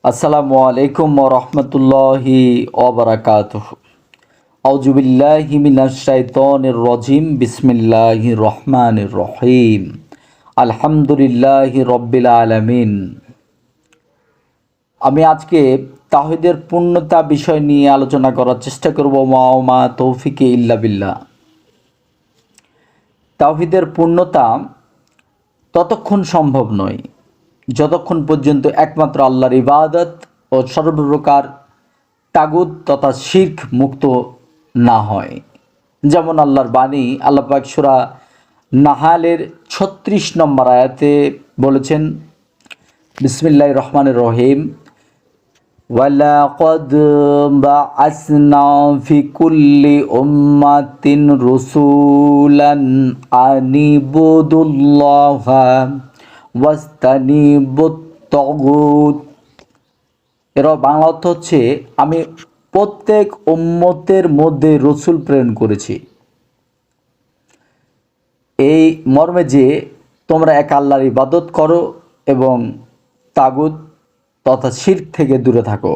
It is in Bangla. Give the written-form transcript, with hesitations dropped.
আসসালামু আলাইকুম ওয়া রাহমাতুল্লাহি ওয়া বারাকাতুহু। আউযু বিল্লাহি মিনাশ শাইতানির রাজিম। বিসমিল্লাহির রহমানির রহিম। আলহামদুলিল্লাহি রাব্বিল আলামিন। আমি আজকে তাওহীদের পূর্ণতা বিষয় নিয়ে আলোচনা করার চেষ্টা করব। মা তৌফিকে ইল্লা বিল্লাহ। তাওহীদের পূর্ণতা ততক্ষণ সম্ভব নয় যতক্ষণ পর্যন্ত একমাত্র আল্লাহর ইবাদত ও সর্বপ্রকার তাগুত তথা শিরক মুক্ত না হয়। যেমন আল্লাহর বাণী, আল্লাহ পাক সূরা নাহালের ৩৬ নম্বর আয়াতে বলেছেন, বিসমিল্লাহির রহমানির রহিম, ওয়ালাকাদ বাআসনা ফি কুল্লি উম্মাতিন রাসূলান আনিবুদুল্লাহা ওয়াজতানিবুত তাগুত। এর বাংলা অর্থ হচ্ছে, আমি প্রত্যেক উম্মতের মধ্যে রসুল প্রেরণ করেছি এই মর্মে যে তোমরা এক আল্লাহর ইবাদত করো এবং তাগুত তথা শিরক থেকে দূরে থাকো।